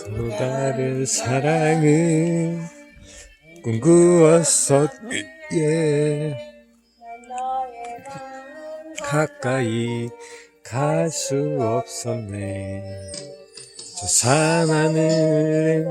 서로 다른 사랑을 꿈꾸었었기에 가까이 갈 수 없었네. 저 산하늘에